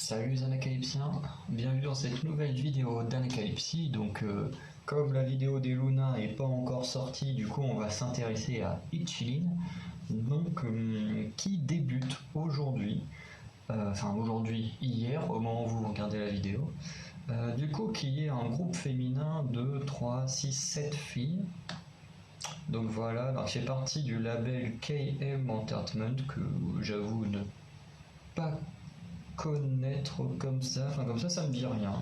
Salut les Anacalypsiens, bienvenue dans cette nouvelle vidéo d'Anacalypsie. Donc comme la vidéo des Luna n'est pas encore sortie, du coup on va s'intéresser à Ichilin, donc qui débute aujourd'hui, hier au moment où vous regardez la vidéo, du coup qui est un groupe féminin de 3, 6, 7 filles. Donc voilà, donc c'est parti du label KM Entertainment que j'avoue ne pas connaître comme ça, ça me dit rien.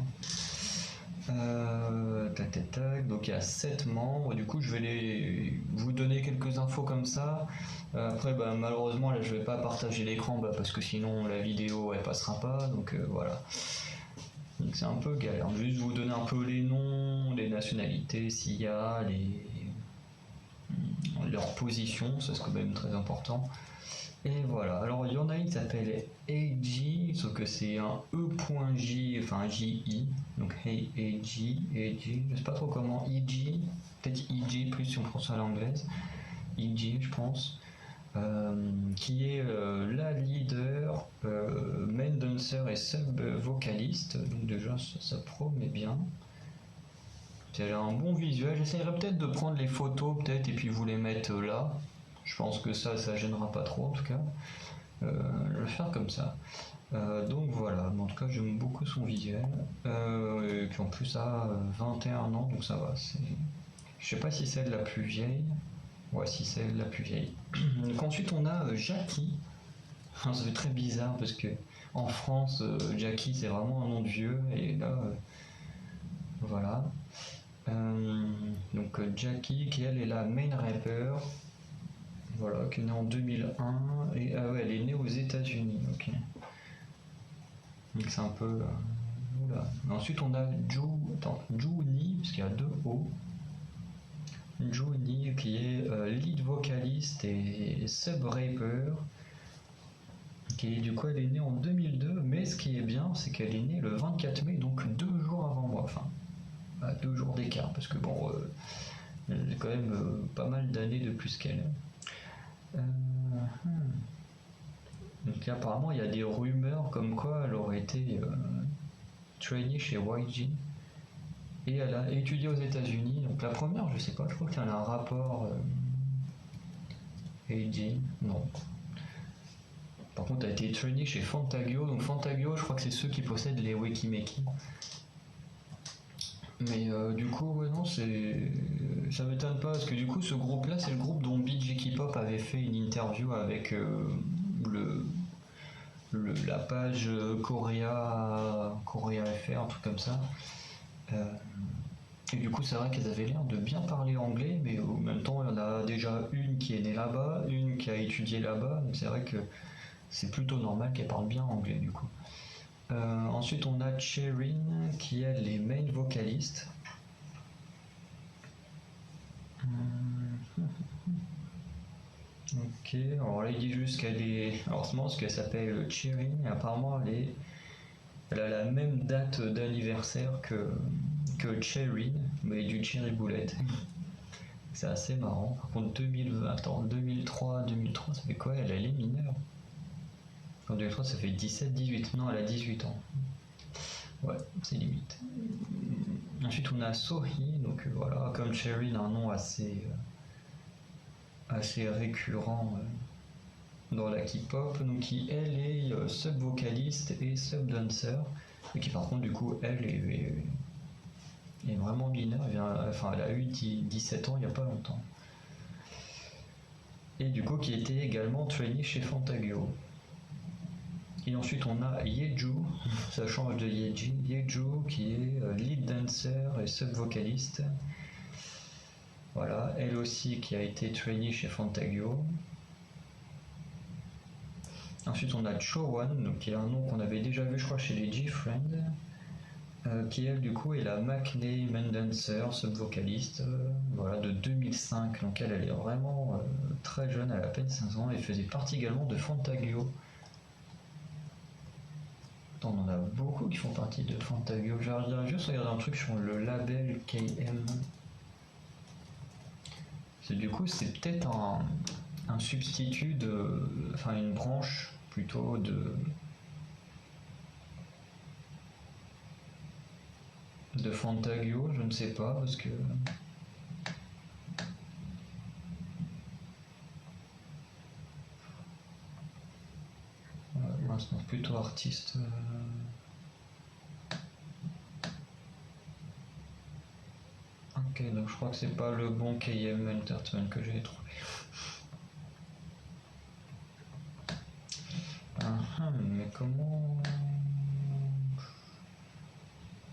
Donc il y a 7 membres, du coup je vais vous donner quelques infos comme ça. Après malheureusement là je vais pas partager l'écran parce que sinon la vidéo elle passera pas, donc voilà. Donc c'est un peu galère, juste vous donner un peu les noms, les nationalités, s'il y a, leur position, ça c'est quand même très important. Et voilà, alors il y en a une qui s'appelle AG, sauf que c'est un E.J, enfin JI, donc Hey AG, je sais pas trop comment, EG, peut-être EG plus si on prononce à l'anglaise, EG je pense, qui est la leader, main dancer et sub-vocaliste, donc déjà ça promet bien. Elle a un bon visuel, j'essaierai peut-être de prendre les photos peut-être et puis vous les mettre là. Je pense que ça gênera pas trop en tout cas. Je vais le faire comme ça. Donc voilà, en tout cas j'aime beaucoup son visuel. Et puis en plus ça a 21 ans, donc ça va. Je sais pas si c'est la plus vieille. Ouais, si c'est la plus vieille. Donc ensuite on a Jackie. Ça fait très bizarre parce que en France, Jackie c'est vraiment un nom de vieux et là, voilà. Donc Jackie qui elle est la main rapper. Voilà, qui est née en 2001 et ah ouais, elle est née aux États-Unis. Ok. Donc c'est un peu. Oula. Ensuite on a Juni, parce qu'il y a deux O. Juni qui est lead vocaliste et sub-rapper. Qui du coup elle est née en 2002, mais ce qui est bien c'est qu'elle est née le 24 mai, donc 2 jours avant moi. Enfin, 2 jours d'écart, parce que bon, elle a quand même pas mal d'années de plus qu'elle. Donc là, apparemment il y a des rumeurs comme quoi elle aurait été trainee chez YG et elle a étudié aux États-Unis. Donc la première, je sais pas, je crois qu'elle a un rapport AG, non. Par contre, elle a été trainee chez Fantagio. Donc Fantagio, je crois que c'est ceux qui possèdent les Wekimeki. Mais du coup, ouais, non, ça m'étonne pas parce que du coup, ce groupe-là, c'est le groupe dont BG K-pop avait fait une interview avec la page Korea FR, un truc comme ça. Et du coup, c'est vrai qu'elles avaient l'air de bien parler anglais, mais en même temps, il y en a déjà une qui est née là-bas, une qui a étudié là-bas, donc c'est vrai que c'est plutôt normal qu'elle parle bien anglais du coup. Ensuite, on a Cherin qui est les main vocalistes. Ok, alors là il dit juste qu'elle est. Alors c'est parce qu'elle s'appelle Cherin et apparemment elle a la même date d'anniversaire que Cherin, mais du Cherry Bullet. C'est assez marrant. Par contre 2003, ça fait quoi? Elle est mineure. En 2003 ça fait 17, 18. Non, elle a 18 ans. Ouais, c'est limite. Ensuite on a Sohi, donc voilà, comme Cherin, un nom assez récurrent dans la K-pop, donc qui elle est sub-vocaliste et sub-dancer, et qui par contre du coup elle est vraiment mineure, elle a eu 17 ans il n'y a pas longtemps. Et du coup qui était également trainee chez Fantagio. Et ensuite on a Yeju, ça change de Yeju qui est lead dancer et sub-vocaliste. Voilà, elle aussi qui a été trainee chez Fantagio. Ensuite on a Chowan, donc qui est un nom qu'on avait déjà vu je crois chez les G-Friends, qui elle du coup est la Maknae main dancer, sub-vocaliste, voilà, de 2005, donc elle est vraiment très jeune, elle a à peine 15 ans, et faisait partie également de Fantagio. On en a beaucoup qui font partie de Fantagio. Je vais juste regarder un truc sur le label KM. Du coup c'est peut-être un substitut une branche plutôt de Fantagio, je ne sais pas, parce que... Maintenant, plutôt artiste. Ok, donc je crois que c'est pas le bon KM Entertainment que j'ai trouvé. Mais comment...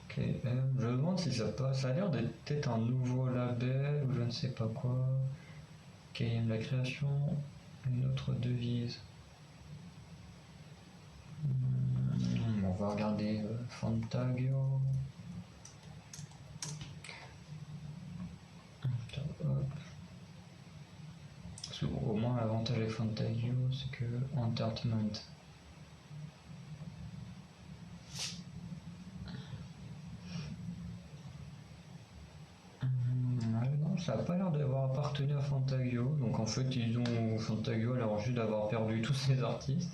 KM, je me demande si ça passe. Ça a l'air d'être peut-être un nouveau label ou je ne sais pas quoi. KM la création, une autre devise. On va regarder Fantagio. Au moins l'avantage avec Fantagio c'est que Entertainment. Non, ça n'a pas l'air d'avoir appartenu à Fantagio. Donc en fait Fantagio a l'air juste d'avoir perdu tous ses artistes.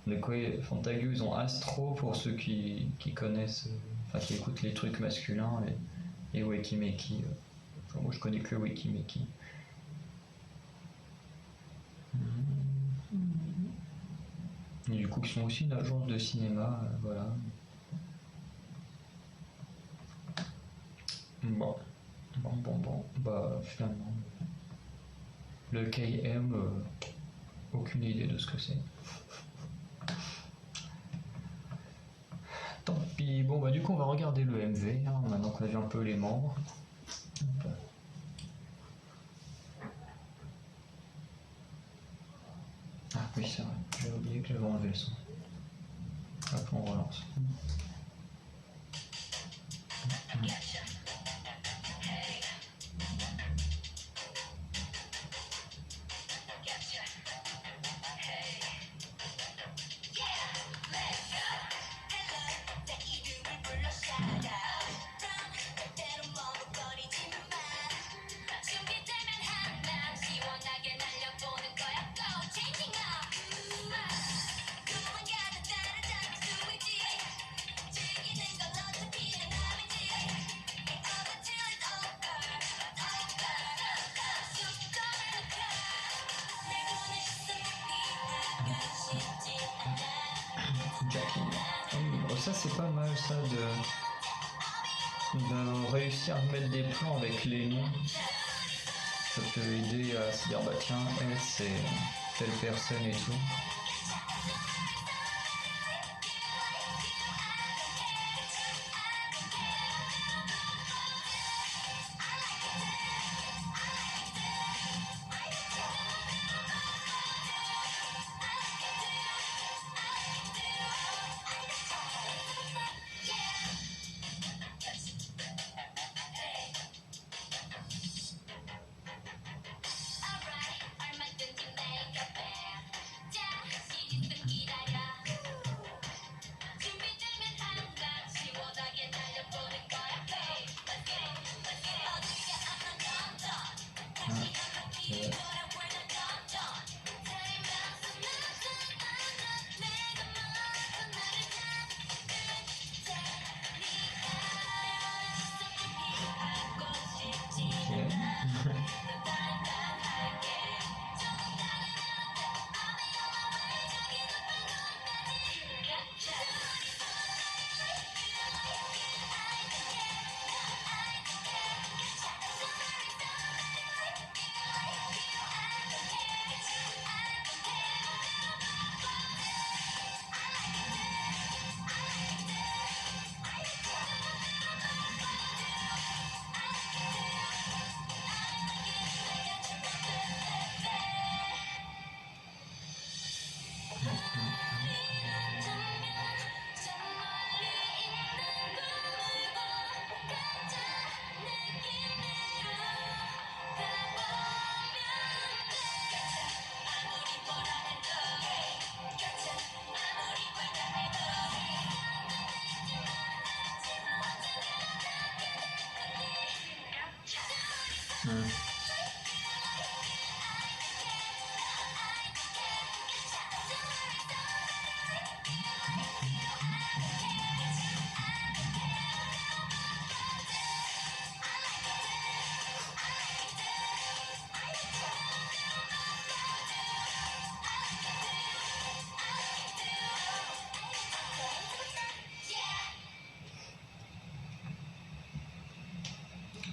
Donc oui, Fantagio ils ont Astro pour ceux qui connaissent, enfin qui écoutent les trucs masculins et Wekimeki. Enfin, moi je connais que Wekimeki. Et du coup, qui sont aussi une agence de cinéma, voilà. Bon, bah finalement, le KM, aucune idée de ce que c'est. Tant pis, bon bah du coup on va regarder le MV, hein, maintenant qu'on a vu un peu les membres. Ah oui c'est vrai, j'ai oublié que j'avais enlevé le son. Hop, on relance. Ça c'est pas mal ça de réussir à mettre des plans avec les noms. Ça peut aider à se dire bah tiens elle c'est telle personne et tout.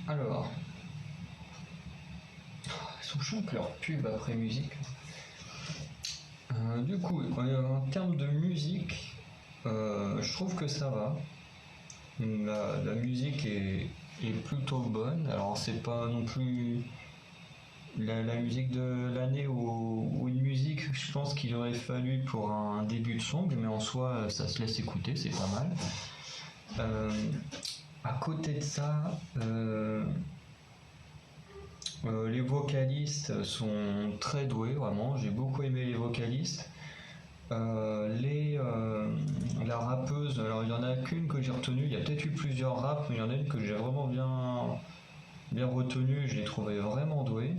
Alors, ils sont chiants que leur pub après musique. Du coup, en termes de musique, je trouve que ça va. La musique est plutôt bonne. Alors, c'est pas non plus la musique de l'année ou une musique, je pense qu'il aurait fallu pour un début de song, mais en soi, ça se laisse écouter, c'est pas mal. À côté de ça, les vocalistes sont très doués, vraiment. J'ai beaucoup aimé les vocalistes. La rappeuse, alors il y en a qu'une que j'ai retenue. Il y a peut-être eu plusieurs raps, mais il y en a une que j'ai vraiment bien retenue. Je l'ai trouvée vraiment douée.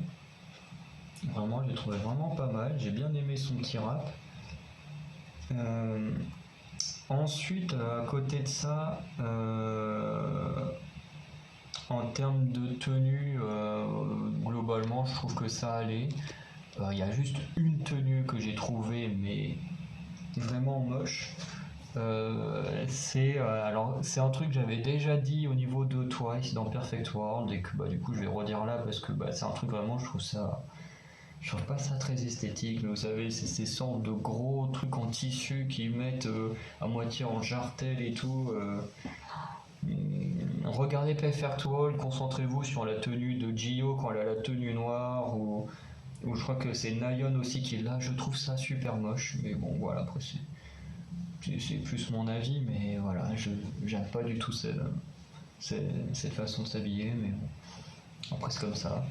Vraiment, je l'ai trouvé vraiment pas mal. J'ai bien aimé son petit rap. Ensuite, à côté de ça, en termes de tenue, globalement, je trouve que ça allait. Il y a juste une tenue que j'ai trouvée, mais vraiment moche. C'est un truc que j'avais déjà dit au niveau de Twice dans Perfect World et que du coup je vais redire là parce que c'est un truc vraiment, je trouve pas ça très esthétique, mais vous savez, c'est ces sortes de gros trucs en tissu qu'ils mettent à moitié en jartel et tout. Regardez Perfect World, concentrez-vous sur la tenue de Gio quand elle a la tenue noire, ou je crois que c'est Nayeon aussi qui est là. Je trouve ça super moche, mais bon, voilà, après c'est plus mon avis, mais voilà, j'aime pas du tout cette façon de s'habiller, mais bon. Après, c'est comme ça.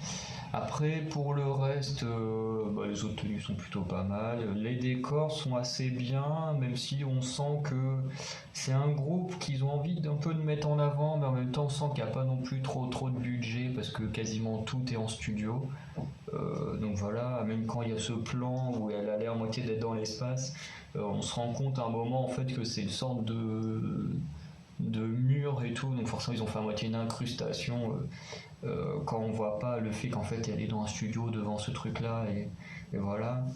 Après, pour le reste, les autres tenues sont plutôt pas mal. Les décors sont assez bien, même si on sent que c'est un groupe qu'ils ont envie d'un peu de mettre en avant, mais en même temps, on sent qu'il n'y a pas non plus trop de budget parce que quasiment tout est en studio. Donc voilà, même quand il y a ce plan où elle a l'air moitié d'être dans l'espace, on se rend compte à un moment en fait que c'est une sorte de mur et tout, donc forcément ils ont fait à moitié une incrustation quand on voit pas le fait qu'en fait elle est dans un studio devant ce truc là et voilà.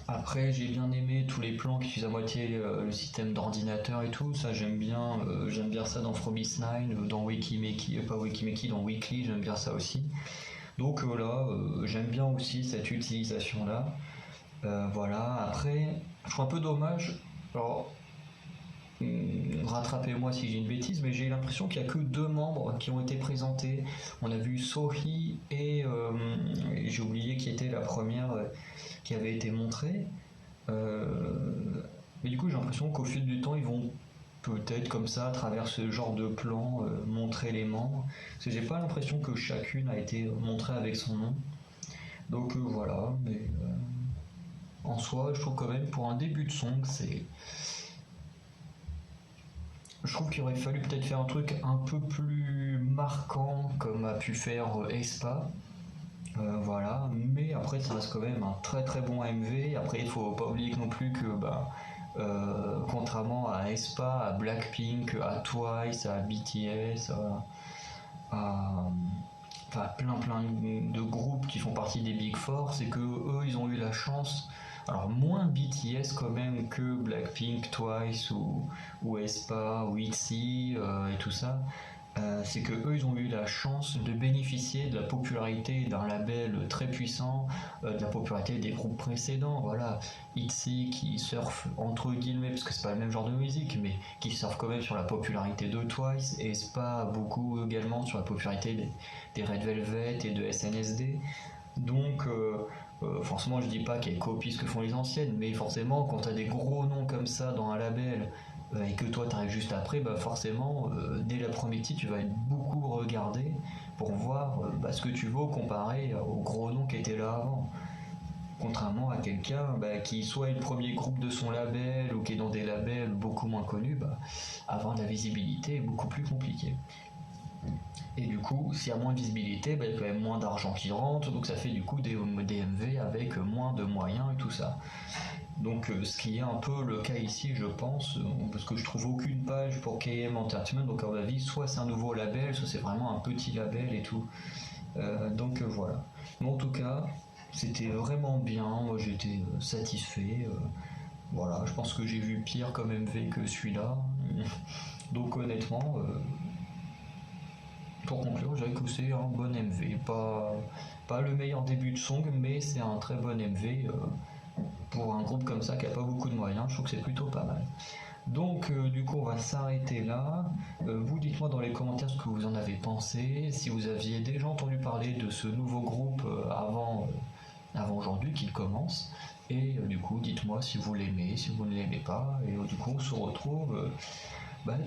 Après j'ai bien aimé tous les plans qui utilisent à moitié le système d'ordinateur et tout, ça j'aime bien ça dans Frobis 9, dans Wikimeki, pas Wikimeki, dans Weekly, j'aime bien ça aussi. Donc voilà, j'aime bien aussi cette utilisation là. Voilà, après je trouve un peu dommage, alors rattrapez-moi si j'ai une bêtise, mais j'ai l'impression qu'il n'y a que deux membres qui ont été présentés. On a vu Sohee et j'ai oublié qui était la première qui avait été montrée. Mais du coup, j'ai l'impression qu'au fil du temps, ils vont peut-être comme ça, à travers ce genre de plan, montrer les membres. Parce que j'ai pas l'impression que chacune a été montrée avec son nom. Donc voilà, mais en soi, je trouve quand même pour un début de song, je trouve qu'il aurait fallu peut-être faire un truc un peu plus marquant comme a pu faire aespa. Voilà, mais après ça reste quand même un très très bon AMV. Après il faut pas oublier non plus que contrairement à aespa, à Blackpink, à Twice, à BTS, enfin plein de groupes qui font partie des Big Four, c'est que eux ils ont eu la chance, alors moins BTS quand même que Blackpink, Twice ou aespa ou ITZY et tout ça. C'est que eux ils ont eu la chance de bénéficier de la popularité d'un label très puissant, de la popularité des groupes précédents. Voilà, ITZY qui surfe entre guillemets parce que c'est pas le même genre de musique, mais qui surfe quand même sur la popularité de Twice, et aespa beaucoup également sur la popularité des Red Velvet et de SNSD. Donc forcément je dis pas qu'elles copient ce que font les anciennes, mais forcément quand t'as des gros noms comme ça dans un label et que toi t'arrives juste après, forcément dès la première titre tu vas être beaucoup regardé pour voir ce que tu vaux comparé aux gros noms qui étaient là avant. Contrairement à quelqu'un qui soit est le premier groupe de son label ou qui est dans des labels beaucoup moins connus, avoir de la visibilité est beaucoup plus compliqué. Et du coup, s'il y a moins de visibilité, il y a quand même moins d'argent qui rentre, donc ça fait du coup des MV avec moins de moyens et tout ça. Donc ce qui est un peu le cas ici, je pense, parce que je trouve aucune page pour KM Entertainment, donc à mon avis, soit c'est un nouveau label, soit c'est vraiment un petit label et tout. Donc voilà. Mais en tout cas, c'était vraiment bien, moi j'étais satisfait. Voilà, je pense que j'ai vu pire comme MV que celui-là. Donc honnêtement, pour conclure, je dirais que c'est un bon MV. Pas le meilleur début de song, mais c'est un très bon MV. Pour un groupe comme ça qui n'a pas beaucoup de moyens, je trouve que c'est plutôt pas mal. Donc du coup on va s'arrêter là. Vous dites-moi dans les commentaires ce que vous en avez pensé, si vous aviez déjà entendu parler de ce nouveau groupe avant aujourd'hui qu'il commence. Et du coup dites-moi si vous l'aimez, si vous ne l'aimez pas. Et du coup on se retrouve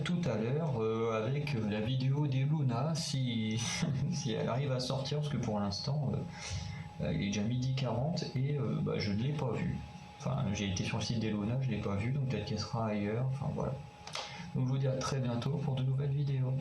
tout à l'heure avec la vidéo des Luna si, si elle arrive à sortir, parce que pour l'instant il est déjà 12h40 et je ne l'ai pas vue. Enfin, j'ai été sur le site des Luna, je ne l'ai pas vue, donc peut-être qu'elle sera ailleurs. Enfin voilà. Donc je vous dis à très bientôt pour de nouvelles vidéos.